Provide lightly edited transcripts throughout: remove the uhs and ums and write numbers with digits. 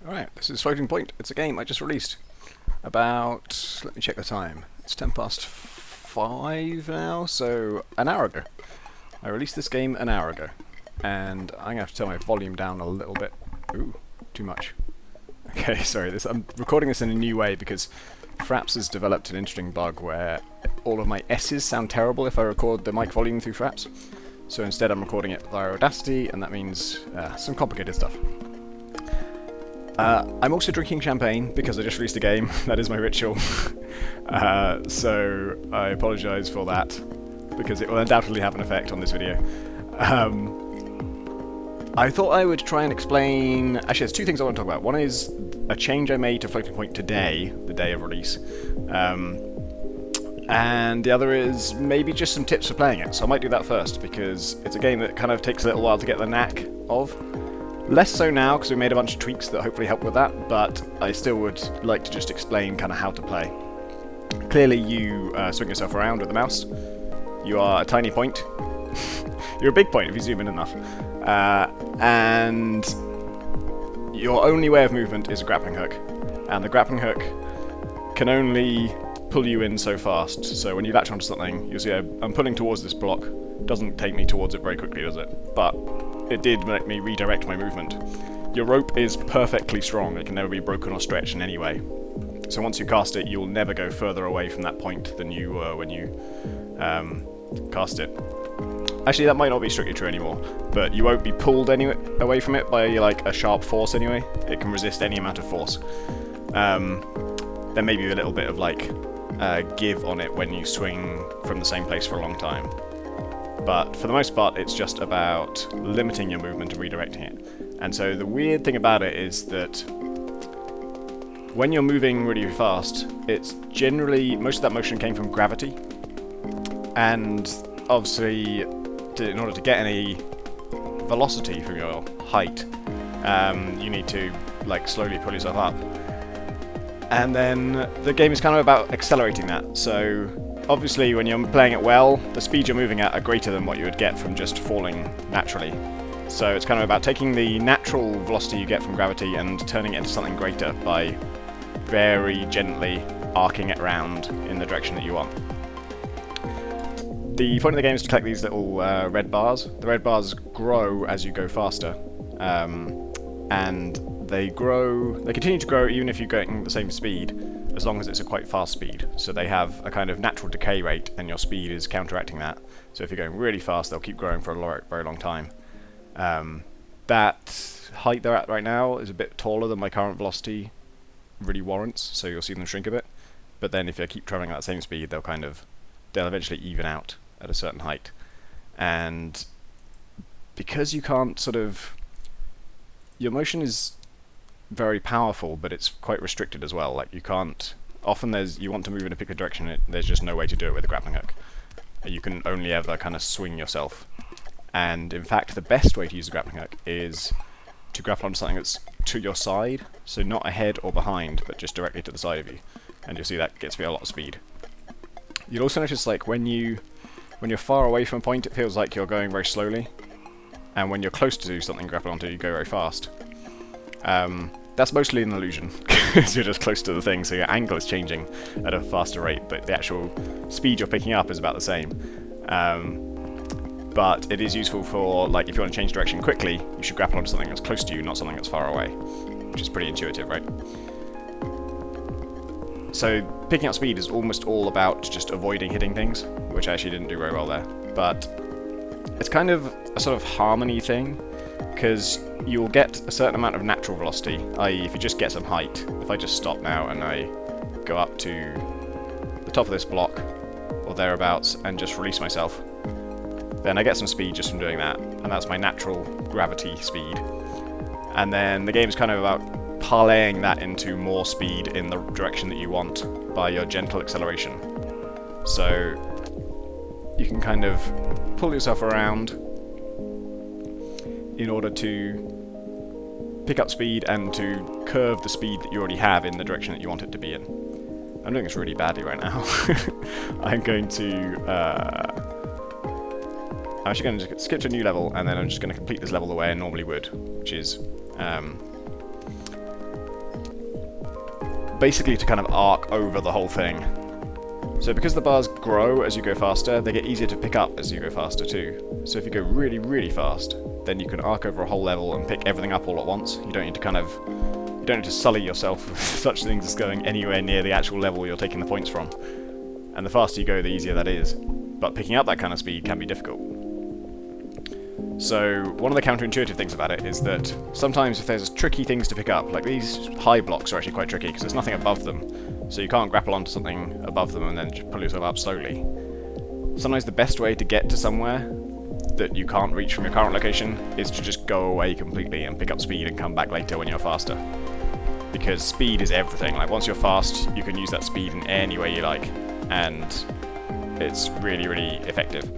Alright, this is Floating Point. It's a game I just released about, let me check the time. It's 10 past 5 now, so an hour ago. I released this game an hour ago, and I'm going to have to turn my volume down a little bit. Ooh, too much. Okay, sorry, I'm recording this in a new way because Fraps has developed an interesting bug where all of my S's sound terrible if I record the mic volume through Fraps. So instead I'm recording it via Audacity, and that means some complicated stuff. I'm also drinking champagne because I just released a game. That is my ritual. So I apologise for that because it will undoubtedly have an effect on this video. I thought I would try and explain... Actually, there's two things I want to talk about. One is a change I made to Floating Point today, the day of release. And the other is maybe just some tips for playing it. So I might do that first because it's a game that kind of takes a little while to get the knack of. Less so now, because we made a bunch of tweaks that hopefully help with that, but I still would like to just explain kind of how to play. Clearly you swing yourself around with the mouse. You are a tiny point. You're a big point if you zoom in enough. And your only way of movement is a grappling hook. And the grappling hook can only pull you in so fast. So when you latch onto something, you'll see I'm pulling towards this block. Doesn't take me towards it very quickly, does it? But it did make me redirect my movement. Your rope is perfectly strong. It can never be broken or stretched in any way. So once you cast it, you'll never go further away from that point than you were when you cast it. Actually, that might not be strictly true anymore, but you won't be pulled away from it by like a sharp force anyway. It can resist any amount of force. There may be a little bit of like give on it when you swing from the same place for a long time. But for the most part, it's just about limiting your movement and redirecting it. And so the weird thing about it is that when you're moving really fast, it's generally, most of that motion came from gravity. And obviously, in order to get any velocity from your height, you need to like slowly pull yourself up. And then the game is kind of about accelerating that. So obviously, when you're playing it well, the speed you're moving at are greater than what you would get from just falling naturally. So it's kind of about taking the natural velocity you get from gravity and turning it into something greater by very gently arcing it around in the direction that you want. The point of the game is to collect these little red bars. The red bars grow as you go faster, and they continue to grow even if you're going the same speed, as long as it's a quite fast speed. So they have a kind of natural decay rate, and your speed is counteracting that. So if you're going really fast, they'll keep growing for a very long time. That height they're at right now is a bit taller than my current velocity really warrants, so you'll see them shrink a bit. But then if you keep traveling at that same speed, they'll eventually even out at a certain height. And because you can't your motion is very powerful, but it's quite restricted as well. Like you want to move in a particular direction, there's just no way to do it with a grappling hook. You can only ever kind of swing yourself. And in fact, the best way to use the grappling hook is to grapple onto something that's to your side, so not ahead or behind, but just directly to the side of you. And you'll see that gets me a lot of speed. You'll also notice like when you're far away from a point, it feels like you're going very slowly. And when you're close to something to grapple onto, you go very fast. That's mostly an illusion, because you're just close to the thing, so your angle is changing at a faster rate, but the actual speed you're picking up is about the same. But it is useful for, like, if you want to change direction quickly, you should grapple onto something that's close to you, not something that's far away, which is pretty intuitive, right? So picking up speed is almost all about just avoiding hitting things, which I actually didn't do very well there. But it's kind of a sort of harmony thing, because you'll get a certain amount of natural velocity, i.e. if you just get some height. If I just stop now and I go up to the top of this block, or thereabouts, and just release myself, then I get some speed just from doing that, and that's my natural gravity speed. And then the game's kind of about parlaying that into more speed in the direction that you want by your gentle acceleration. So you can kind of pull yourself around in order to pick up speed and to curve the speed that you already have in the direction that you want it to be in. I'm doing this really badly right now. I'm actually going to skip to a new level, and then I'm just going to complete this level the way I normally would, which is basically to kind of arc over the whole thing. So because the bars grow as you go faster, they get easier to pick up as you go faster too. So if you go really, really fast, then you can arc over a whole level and pick everything up all at once. You don't need to sully yourself with such things as going anywhere near the actual level you're taking the points from. And the faster you go, the easier that is. But picking up that kind of speed can be difficult. So one of the counterintuitive things about it is that sometimes if there's tricky things to pick up, like these high blocks are actually quite tricky because there's nothing above them, so you can't grapple onto something above them and then just pull yourself up slowly. Sometimes the best way to get to somewhere that you can't reach from your current location is to just go away completely and pick up speed and come back later when you're faster. Because speed is everything. Like once you're fast, you can use that speed in any way you like, and it's really, really effective.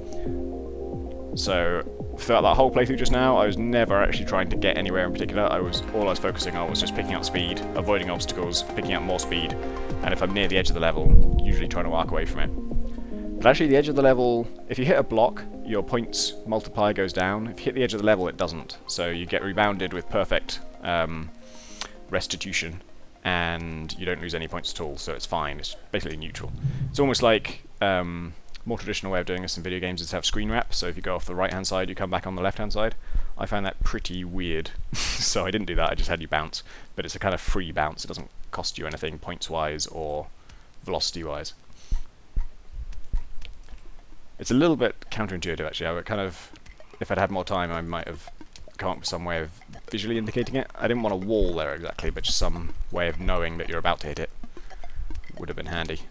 So throughout that whole playthrough just now, I was never actually trying to get anywhere in particular. All I was focusing on was just picking up speed, avoiding obstacles, picking up more speed, and if I'm near the edge of the level, usually trying to arc away from it. But actually the edge of the level, if you hit a block, your points multiplier goes down. If you hit the edge of the level, it doesn't. So you get rebounded with perfect restitution, and you don't lose any points at all, so it's fine. It's basically neutral. It's almost like more traditional way of doing this in video games is to have screen wrap, so if you go off the right hand side you come back on the left hand side. I found that pretty weird, so I didn't do that, I just had you bounce, but it's a kind of free bounce, it doesn't cost you anything points wise or velocity wise. It's a little bit counterintuitive actually. I would kind of, if I'd had more time I might have come up with some way of visually indicating it. I didn't want a wall there exactly, but just some way of knowing that you're about to hit it would have been handy.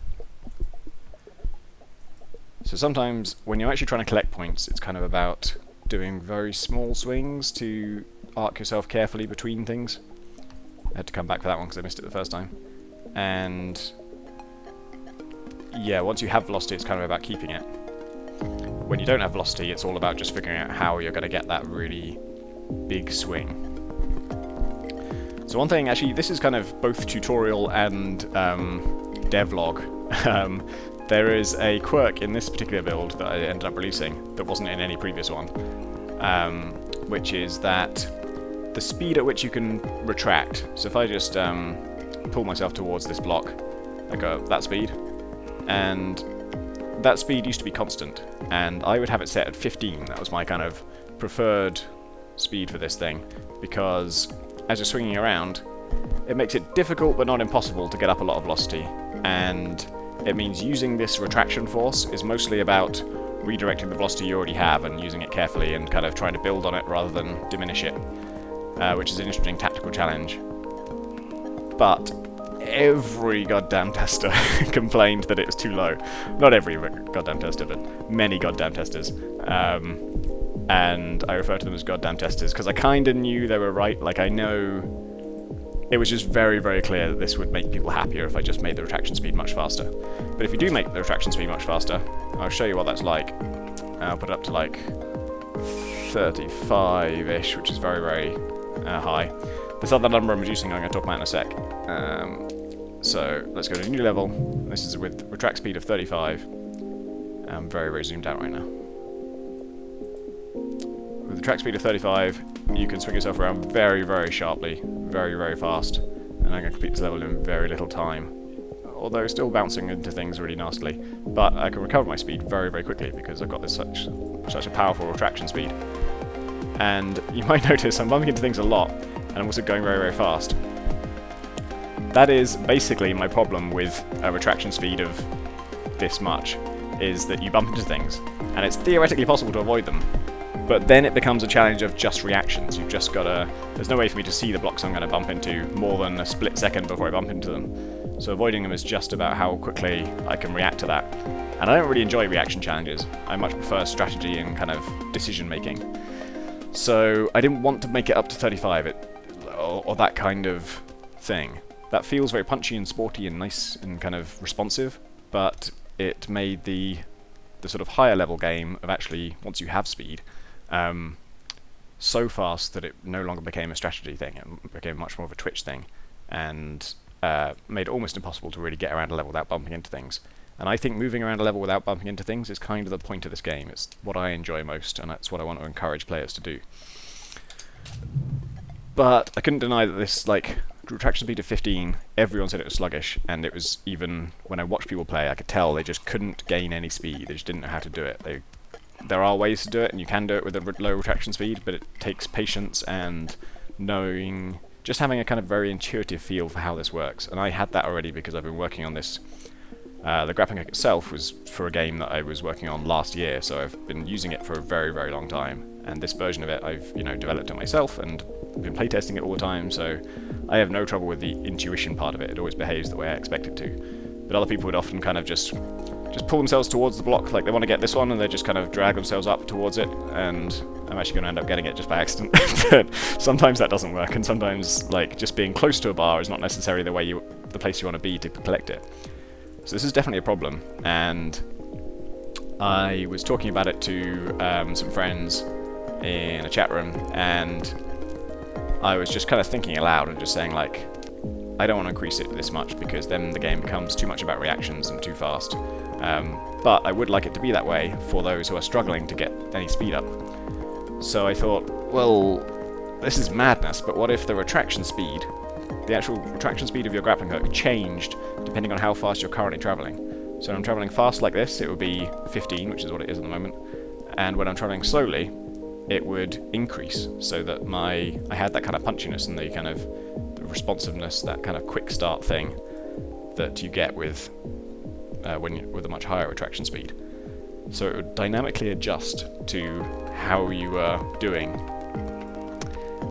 So sometimes when you're actually trying to collect points, it's kind of about doing very small swings to arc yourself carefully between things. I had to come back for that one because I missed it the first time. And yeah, once you have velocity, it's kind of about keeping it. When you don't have velocity, it's all about just figuring out how you're going to get that really big swing. So one thing, actually, this is kind of both tutorial and devlog. There is a quirk in this particular build that I ended up releasing that wasn't in any previous one, which is that the speed at which you can retract. So if I just pull myself towards this block, I go at that speed, and that speed used to be constant, and I would have it set at 15. That was my kind of preferred speed for this thing, because as you're swinging around, it makes it difficult but not impossible to get up a lot of velocity, and it means using this retraction force is mostly about redirecting the velocity you already have and using it carefully and kind of trying to build on it rather than diminish it, which is an interesting tactical challenge. But every goddamn tester complained that it was too low. Not every goddamn tester, but many goddamn testers. And I refer to them as goddamn testers because I kind of knew they were right. Like, I know it was just very, very clear that this would make people happier if I just made the retraction speed much faster. But if you do make the retraction speed much faster, I'll show you what that's like. I'll put it up to like 35-ish, which is very, very high. This other number I'm reducing I'm going to talk about in a sec. So let's go to a new level. This is with retract speed of 35. I'm very, very zoomed out right now. With the track speed of 35, you can swing yourself around very, very sharply, very, very fast, and I'm going to complete this level in very little time. Although still bouncing into things really nastily, but I can recover my speed very, very quickly because I've got this such a powerful retraction speed. And you might notice I'm bumping into things a lot, and I'm also going very, very fast. That is basically my problem with a retraction speed of this much, is that you bump into things, and it's theoretically possible to avoid them. But then it becomes a challenge of just reactions. You've just got to... There's no way for me to see the blocks I'm going to bump into more than a split second before I bump into them. So avoiding them is just about how quickly I can react to that. And I don't really enjoy reaction challenges. I much prefer strategy and kind of decision making. So I didn't want to make it up to 35 or that kind of thing. That feels very punchy and sporty and nice and kind of responsive, but it made the sort of higher level game of actually, once you have speed, so fast that it no longer became a strategy thing. It became much more of a twitch thing, and made it almost impossible to really get around a level without bumping into things. And I think moving around a level without bumping into things is kind of the point of this game. It's what I enjoy most, and that's what I want to encourage players to do. But I couldn't deny that this retraction speed of 15, everyone said it was sluggish, and it was, even when I watched people play, I could tell they just couldn't gain any speed. They just didn't know how to do it. There are ways to do it, and you can do it with a low retraction speed, but it takes patience and knowing, just having a kind of very intuitive feel for how this works. And I had that already because I've been working on this. The grappling hook itself was for a game that I was working on last year, so I've been using it for a very, very long time. And this version of it, I've developed it myself and been playtesting it all the time, so I have no trouble with the intuition part of it. It always behaves the way I expect it to. But other people would often kind of just pull themselves towards the block, like they want to get this one, and they just kind of drag themselves up towards it, and I'm actually going to end up getting it just by accident. But sometimes that doesn't work, and sometimes like just being close to a bar is not necessarily the place you want to be to collect it. So this is definitely a problem, and I was talking about it to some friends in a chat room, and I was just kind of thinking aloud and just saying, like, I don't want to increase it this much because then the game becomes too much about reactions and too fast. But I would like it to be that way for those who are struggling to get any speed up. So I thought, well, this is madness, but what if the retraction speed, the actual retraction speed of your grappling hook, changed depending on how fast you're currently traveling? So when I'm traveling fast like this, it would be 15, which is what it is at the moment, and when I'm traveling slowly, it would increase, so that I had that kind of punchiness and the kind of responsiveness, that kind of quick start thing that you get with with a much higher retraction speed. So it would dynamically adjust to how you are doing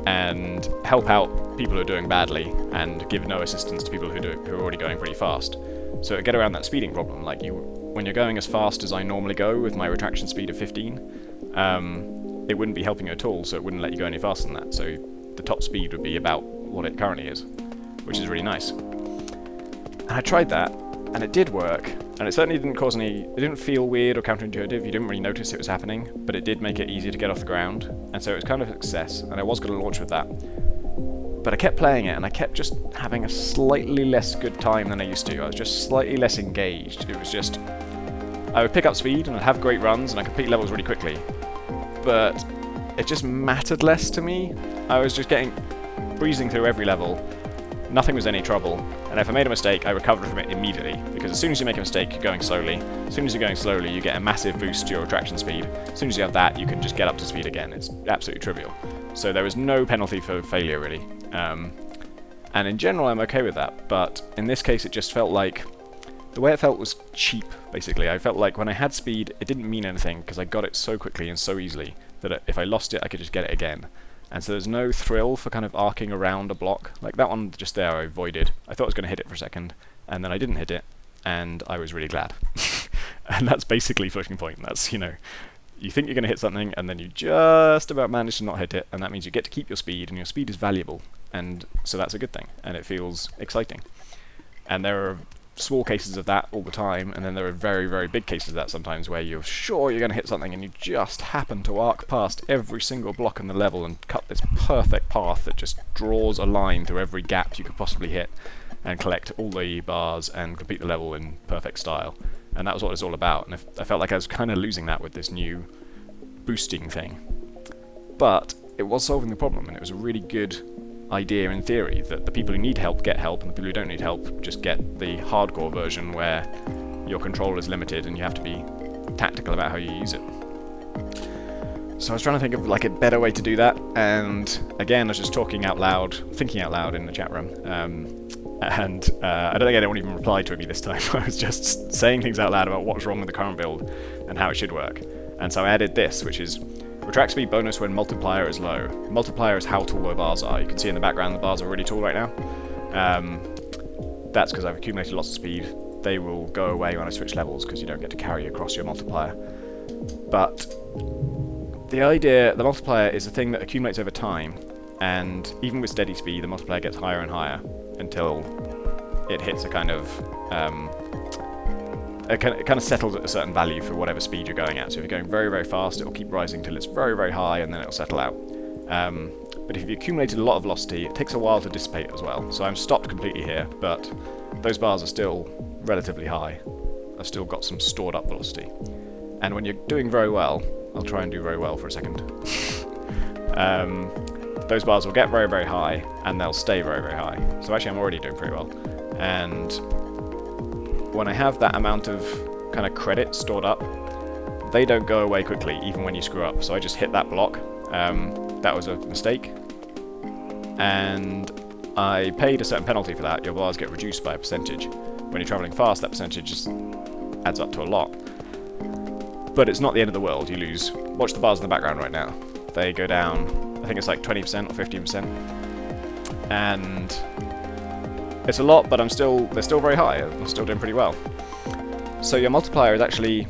and help out people who are doing badly and give no assistance to people who are already going pretty fast. So it would get around that speeding problem. Like when you're going as fast as I normally go with my retraction speed of 15, it wouldn't be helping you at all, so it wouldn't let you go any faster than that. So the top speed would be about what it currently is, which is really nice. And I tried that, and it did work, and it certainly didn't cause it didn't feel weird or counterintuitive. You didn't really notice it was happening, but it did make it easier to get off the ground, and so it was kind of a success, and I was going to launch with that. But I kept playing it, and I kept just having a slightly less good time than I used to. I was just slightly less engaged. It was just, I would pick up speed, and I'd have great runs, and I complete levels really quickly, but it just mattered less to me. I was just breezing through every level. Nothing was any trouble, and if I made a mistake, I recovered from it immediately, because as soon as you make a mistake, you're going slowly. As soon as you're going slowly, you get a massive boost to your retraction speed. As soon as you have that, you can just get up to speed again. It's absolutely trivial. So there was no penalty for failure, really. And in general, I'm okay with that, but in this case, it just felt like the way it felt was cheap, basically. I felt like when I had speed, it didn't mean anything, because I got it so quickly and so easily that if I lost it, I could just get it again. And so there's no thrill for kind of arcing around a block. Like that one just there I avoided. I thought I was going to hit it for a second, and then I didn't hit it, and I was really glad. And that's basically Floating Point. That's, you think you're going to hit something, and then you just about manage to not hit it, and that means you get to keep your speed, and your speed is valuable. And so that's a good thing, and it feels exciting. And there are small cases of that all the time, and then there are very, very big cases of that sometimes where you're sure you're going to hit something and you just happen to arc past every single block in the level and cut this perfect path that just draws a line through every gap you could possibly hit and collect all the bars and complete the level in perfect style. And that was what it's all about, and I felt like I was kind of losing that with this new boosting thing. But it was solving the problem, and it was a really good idea in theory that the people who need help get help, and the people who don't need help just get the hardcore version where your control is limited and you have to be tactical about how you use it. So I was trying to think of like a better way to do that, and again I was just thinking out loud in the chat room, and I don't think anyone even replied to me this time. I was just saying things out loud about what's wrong with the current build and how it should work. And so I added this, which is retract speed bonus when multiplier is low. Multiplier is how tall the bars are. You can see in the background the bars are really tall right now. That's because I've accumulated lots of speed. They will go away when I switch levels because you don't get to carry across your multiplier. But the multiplier is a thing that accumulates over time, and even with steady speed, the multiplier gets higher and higher until it hits a kind of it kind of settles at a certain value for whatever speed you're going at. So if you're going very, very fast, it'll keep rising till it's very, very high, and then it'll settle out. But if you've accumulated a lot of velocity, it takes a while to dissipate as well. So I'm stopped completely here, but those bars are still relatively high. I've still got some stored up velocity. And when you're doing very well, I'll try and do very well for a second. those bars will get very, very high, and they'll stay very, very high. So actually I'm already doing pretty well. And when I have that amount of kind of credit stored up, they don't go away quickly, even when you screw up. So I just hit that block. That was a mistake. And I paid a certain penalty for that. Your bars get reduced by a percentage. When you're traveling fast, that percentage just adds up to a lot. But it's not the end of the world. You lose. Watch the bars in the background right now. They go down, I think it's like 20% or 15%. And it's a lot, but they're still very high. I'm still doing pretty well. So your multiplier is actually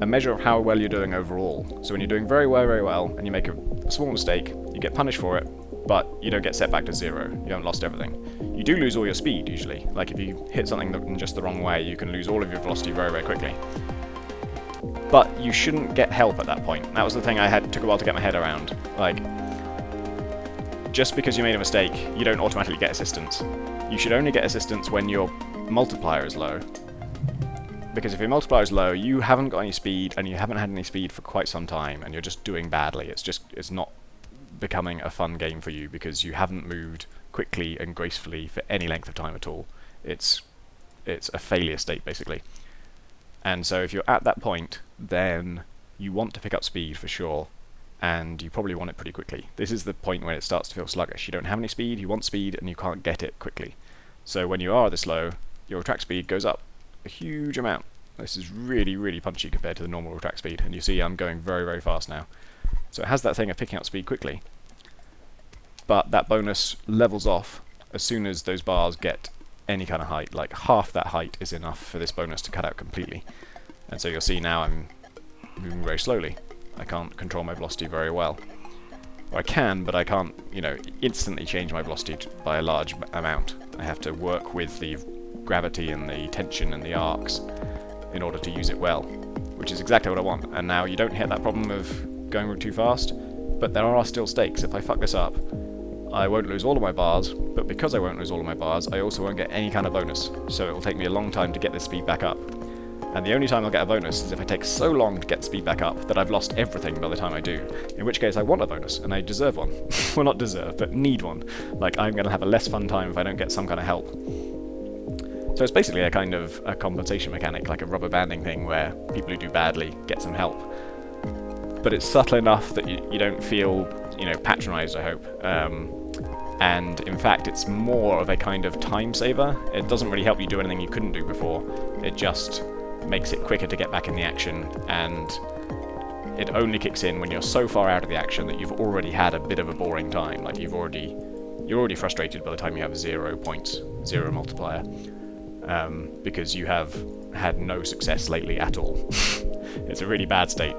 a measure of how well you're doing overall. So when you're doing very well, and you make a small mistake, you get punished for it, but you don't get set back to 0. You haven't lost everything. You do lose all your speed, usually. Like if you hit something in just the wrong way, you can lose all of your velocity very, very quickly. But you shouldn't get help at that point. That was the thing took a while to get my head around. Like, just because you made a mistake, you don't automatically get assistance. You should only get assistance when your multiplier is low. Because if your multiplier is low, you haven't got any speed, and you haven't had any speed for quite some time, and you're just doing badly. It's not becoming a fun game for you, because you haven't moved quickly and gracefully for any length of time at all. It's a failure state, basically. And so if you're at that point, then you want to pick up speed for sure, and you probably want it pretty quickly. This is the point when it starts to feel sluggish. You don't have any speed, you want speed, and you can't get it quickly. So when you are this low, your retract speed goes up a huge amount. This is really, really punchy compared to the normal retract speed, and you see I'm going very, very fast now. So it has that thing of picking up speed quickly, but that bonus levels off as soon as those bars get any kind of height. Like half that height is enough for this bonus to cut out completely. And so you'll see now I'm moving very slowly. I can't control my velocity very well. Or I can, but I can't, instantly change my velocity by a large amount. I have to work with the gravity and the tension and the arcs in order to use it well, which is exactly what I want. And now you don't hit that problem of going too fast, but there are still stakes. If I fuck this up, I won't lose all of my bars, but because I won't lose all of my bars, I also won't get any kind of bonus. So it will take me a long time to get this speed back up. And the only time I'll get a bonus is if I take so long to get speed back up that I've lost everything by the time I do. In which case I want a bonus, and I deserve one. Well, not deserve, but need one. Like, I'm going to have a less fun time if I don't get some kind of help. So it's basically a kind of a compensation mechanic, like a rubber banding thing where people who do badly get some help. But it's subtle enough that you don't feel, patronised, I hope. And in fact, it's more of a kind of time saver. It doesn't really help you do anything you couldn't do before. It just makes it quicker to get back in the action, and it only kicks in when you're so far out of the action that you've already had a bit of a boring time. Like you're already frustrated by the time you have 0 points, 0 multiplier, because you have had no success lately at all. It's a really bad state.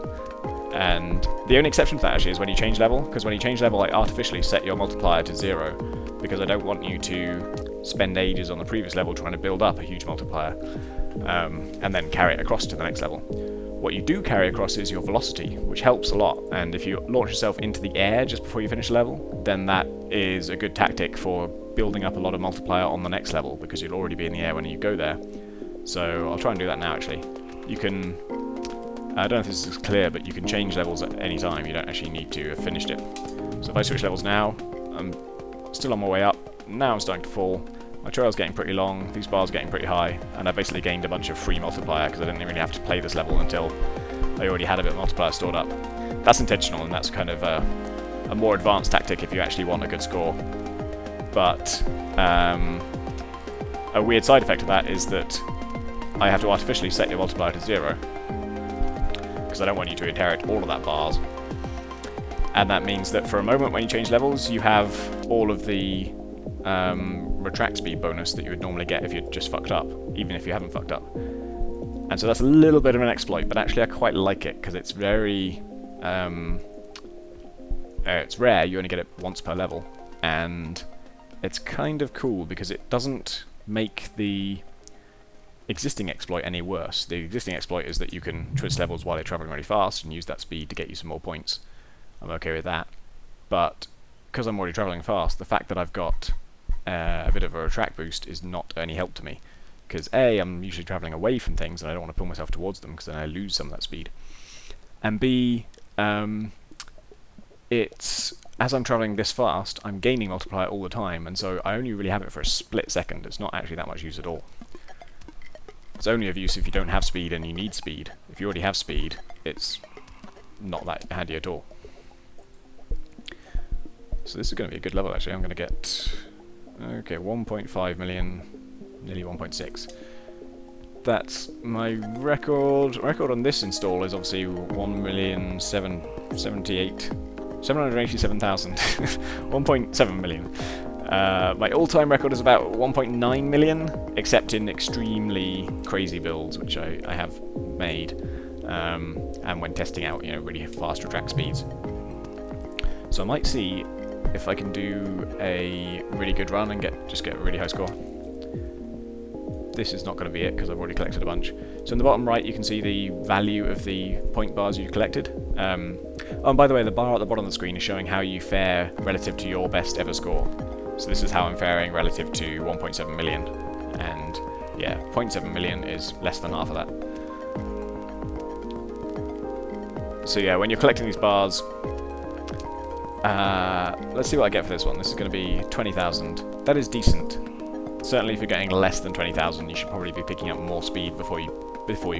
And the only exception to that actually is when you change level, because when you change level I artificially set your multiplier to 0, because I don't want you to spend ages on the previous level trying to build up a huge multiplier, and then carry it across to the next level. What you do carry across is your velocity, which helps a lot, and if you launch yourself into the air just before you finish a level, then that is a good tactic for building up a lot of multiplier on the next level, because you'll already be in the air when you go there. So I'll try and do that now actually. You can, I don't know if this is clear, but you can change levels at any time. You don't actually need to have finished it. So if I switch levels now, I'm still on my way up. Now I'm starting to fall. My trail's getting pretty long, these bars are getting pretty high, and I basically gained a bunch of free multiplier because I didn't really have to play this level until I already had a bit of multiplier stored up. That's intentional, and that's kind of a more advanced tactic if you actually want a good score. But a weird side effect of that is that I have to artificially set your multiplier to 0, because I don't want you to inherit all of that bars. And that means that for a moment when you change levels, you have all of the retract speed bonus that you would normally get if you'd just fucked up, even if you haven't fucked up. And so that's a little bit of an exploit, but actually I quite like it, because it's very... it's rare, you only get it once per level, and it's kind of cool because it doesn't make the existing exploit any worse. The existing exploit is that you can twist levels while you're travelling really fast and use that speed to get you some more points. I'm okay with that. But because I'm already travelling fast, the fact that I've got a bit of a retract boost is not any help to me. Because A, I'm usually travelling away from things and I don't want to pull myself towards them because then I lose some of that speed. And B, it's as I'm travelling this fast, I'm gaining multiplier all the time, and so I only really have it for a split second. It's not actually that much use at all. It's only of use if you don't have speed and you need speed. If you already have speed, it's not that handy at all. So this is going to be a good level, actually. I'm going to get... okay, 1.5 million, nearly 1.6. That's my record. Record on this install is obviously 787,000. 1.7 million. My all-time record is about 1.9 million, except in extremely crazy builds, which I have made, and when testing out, you know, really fast retract speeds. So I might see if I can do a really good run and just get a really high score. This is not going to be it because I've already collected a bunch. So in the bottom right you can see the value of the point bars you collected. Oh, and by the way, the bar at the bottom of the screen is showing how you fare relative to your best ever score. So this is how I'm faring relative to 1.7 million. And yeah, 0.7 million is less than half of that. So yeah, when you're collecting these bars, let's see what I get for this one. This is going to be 20,000. That is decent. Certainly if you're getting less than 20,000, you should probably be picking up more speed before you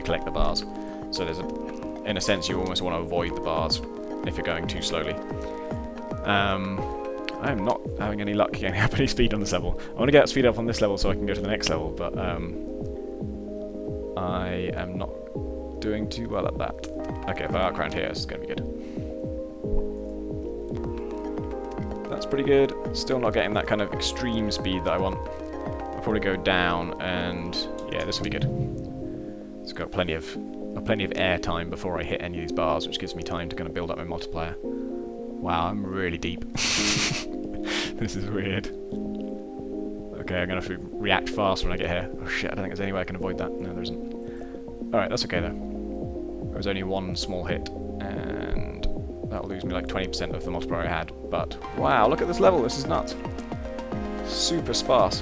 collect the bars. So there's in a sense, you almost want to avoid the bars if you're going too slowly. I'm not having any luck getting up any speed on this level. I want to get speed up on this level so I can go to the next level, but I am not doing too well at that. Okay, if I arc around here, this is going to be good. That's pretty good. Still not getting that kind of extreme speed that I want. I'll probably go down, and yeah, this will be good. It's got plenty of air time before I hit any of these bars, which gives me time to kind of build up my multiplier. Wow, I'm really deep. This is weird. Okay, I'm gonna have to react fast when I get here. Oh shit, I don't think there's any way I can avoid that. No, there isn't. Alright, that's okay though. There was only one small hit, and that'll lose me like 20% of the multiplier I had. But wow, look at this level, this is nuts. Super sparse.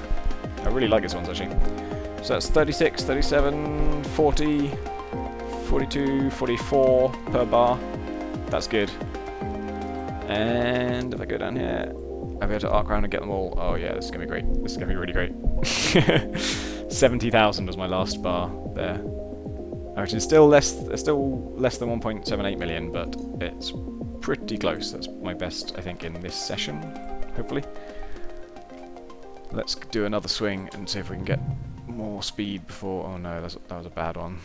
I really like this one actually. So that's 36, 37, 40, 42, 44 per bar. That's good. And if I go down here, I'll be able to arc around and get them all. Oh yeah, this is going to be great. This is going to be really great. 70,000 was my last bar there. Which is still less than 1.78 million, but it's pretty close. That's my best, I think, in this session, hopefully. Let's do another swing and see if we can get more speed before... Oh no, that was a bad one.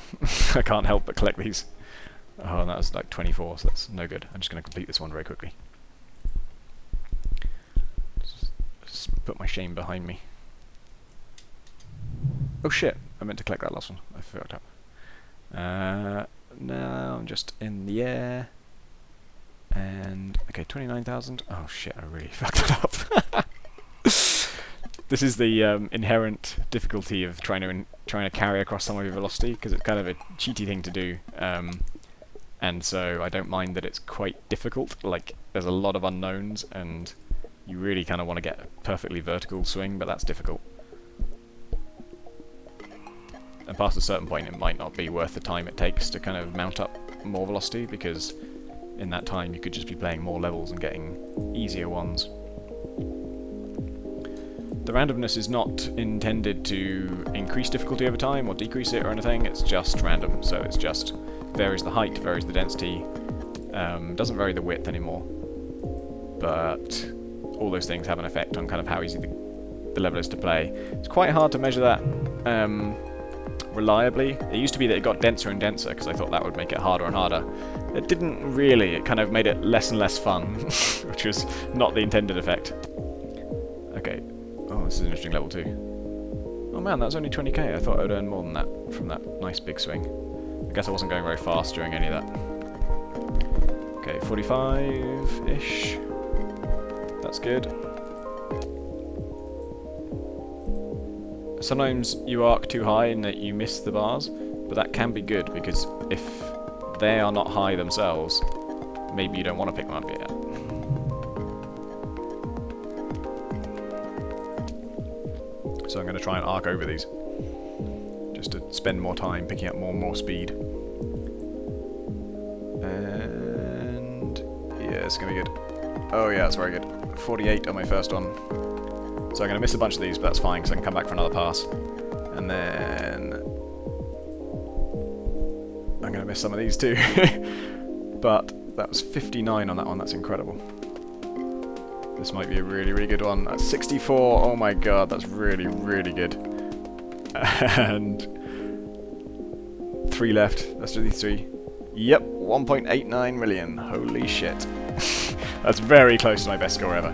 I can't help but collect these. Oh, and that was like 24, so that's no good. I'm just going to complete this one very quickly. Just put my shame behind me. Oh shit, I meant to collect that last one. I fucked up. Now I'm just in the air. And, okay, 29,000. Oh shit, I really fucked that up. This is the inherent difficulty of trying to carry across some of your velocity, because it's kind of a cheaty thing to do. And so I don't mind that it's quite difficult. Like, there's a lot of unknowns, and you really kind of want to get a perfectly vertical swing, but that's difficult. And past a certain point, it might not be worth the time it takes to kind of mount up more velocity, because in that time you could just be playing more levels and getting easier ones. The randomness is not intended to increase difficulty over time or decrease it or anything, it's just random, so it's just varies the height, varies the density, doesn't vary the width anymore, but all those things have an effect on kind of how easy the level is to play. It's quite hard to measure that reliably. It used to be that it got denser and denser because I thought that would make it harder and harder. It didn't really, it kind of made it less and less fun, which was not the intended effect. Okay, oh this is an interesting level too. Oh man, that was only 20k, I thought I would earn more than that from that nice big swing. I guess I wasn't going very fast during any of that. Okay, 45-ish. That's good. Sometimes you arc too high and that you miss the bars, but that can be good because if they are not high themselves, maybe you don't want to pick them up yet. So I'm going to try and arc over these, just to spend more time picking up more and more speed. And yeah, it's going to be good. Oh yeah, that's very good. 48 on my first one. So I'm going to miss a bunch of these, but that's fine, because I can come back for another pass. And then I'm going to miss some of these too. But that was 59 on that one, that's incredible. This might be a really, really good one. That's 64, oh my god, that's really, really good. And 3 left, let's do these 3. Yep, 1.89 million, holy shit. That's very close to my best score ever.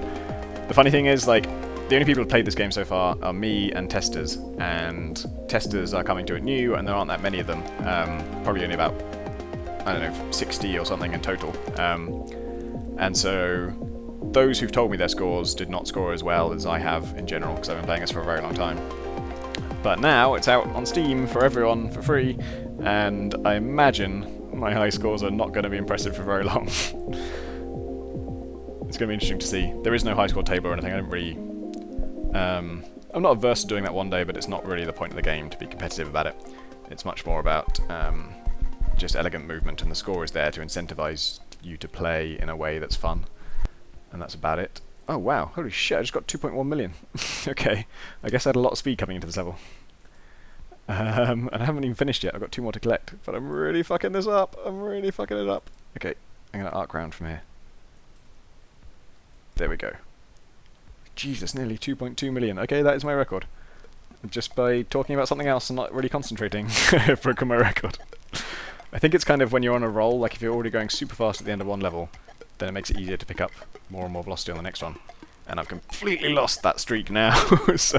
The funny thing is, like, the only people who've played this game so far are me and testers, and testers are coming to it new, and there aren't that many of them. Probably only about, I don't know, 60 or something in total. And so those who've told me their scores did not score as well as I have in general, because I've been playing this for a very long time. But now it's out on Steam for everyone for free, and I imagine my high scores are not going to be impressive for very long. It's going to be interesting to see. There is no high score table or anything. I don't really... I'm not averse to doing that one day, but it's not really the point of the game to be competitive about it. It's much more about just elegant movement, and the score is there to incentivize you to play in a way that's fun. And that's about it. Oh wow, holy shit, I just got 2.1 million. Okay, I guess I had a lot of speed coming into this level. And I haven't even finished yet, I've got 2 more to collect, but I'm really fucking this up. I'm really fucking it up. Okay, I'm going to arc round from here. There we go. Jesus, nearly 2.2 million. Okay, that is my record. Just by talking about something else and not really concentrating, I've broken my record. I think it's kind of when you're on a roll, like if you're already going super fast at the end of one level, then it makes it easier to pick up more and more velocity on the next one. And I've completely lost that streak now, so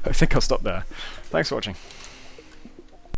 I think I'll stop there. Thanks for watching.